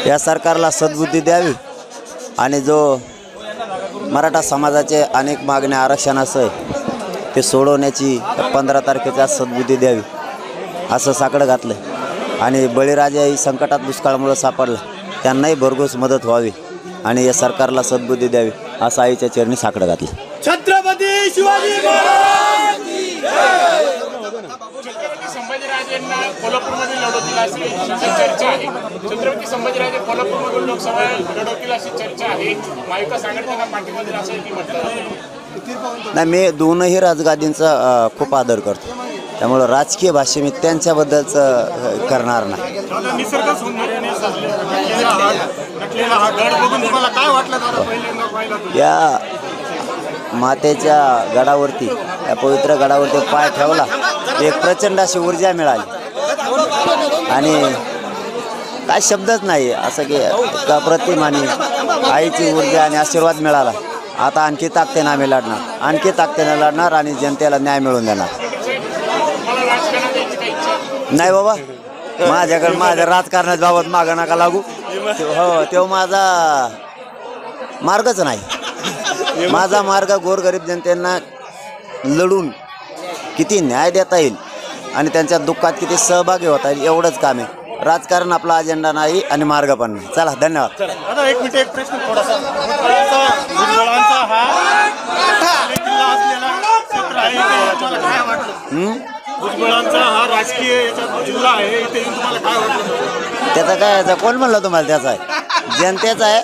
या सरकारला सद्बुद्धी द्यावी आणि जो मराठा समाजाचे अनेक मागण्या आरक्षणासह ते सोडवण्याची 15 तारखेच्या सद्बुद्धी द्यावी असं साकडं घातलं आणि बळीराजाही संकटात दुष्काळामुळे सापडला, त्यांनाही भरघोस मदत व्हावी आणि या सरकारला सद्बुद्धी द्यावी असं आईच्या चरणी साकडं घातलं. छत्रपती शिवाजी महाराज की जय. छत्रपती संभाजीराजेंना कोल्हापूरमध्ये लढवतील अशी चर्चा आहे. छत्रपती संभाजीराजे कोल्हापूरमधून लोकसभा लढवतील अशी चर्चा आहे. महाविकास आघाडीला पाठिंबा दिला असं की म्हटलं नाही, मी दोनही राजगादींचा खूप आदर करतो, त्यामुळं राजकीय भाषे मी त्यांच्याबद्दलचं करणार नाही. निसर्ग सौंदर्याने नटलेला हा गड बघून तुम्हाला काय वाटलं दादा पहिल्यांदा पाहिलं? या मातेच्या गडावरती, या पवित्र गडावरती पाय ठेवला, एक प्रचंड अशी ऊर्जा मिळाली आणि काय शब्दच नाही असं की अप्रतिम आणि आईची ऊर्जा आणि आशीर्वाद मिळाला. आता आणखी ताकदीने आम्ही लढणार, आणखी ताकदीने लढणार आणि जनतेला न्याय मिळवून देणार. नाही बाबा, माझ्याकडे माझ्या राजकारणाच्या बाबत मागं नका लागू. हो, तो माझा मार्गच नाही. माझा मार्ग गोरगरीब जनतेंना लढून किती न्याय देता येईल आणि त्यांच्या दुःखात किती सहभागी होता येईल एवढंच काम आहे. राजकारण आपला अजेंडा नाही आणि मार्ग पण नाही. चला, धन्यवाद. आता एक मिनिट, एक प्रश्न थोडासा. भुजबळांचा हा जिल्हा असलेला क्षेत्र आहे, तुम्हाला काय वाटलं? भुजबळांचा हा राजकीय याचा जिल्हा आहे, इथे येऊन तुम्हाला काय वाटलं? त्याचा काय, याचा कोण म्हणलं तुम्हाला? त्याचा आहे, जनतेचा आहे.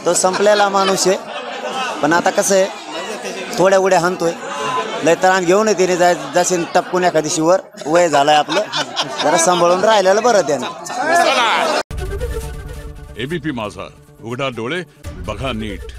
तो संपलेला माणूस आहे. पण आता कसं आहे, थोड्या उड्या हाणतोय, लय तरान घेऊन येते रे, जाय जसे टपकून एखादी शिवर वय झालंय आपलं, जरा सांभाळून राहिलेलं बरं त्यानं. एबीपी माझा, उघडा डोळे बघा नीट.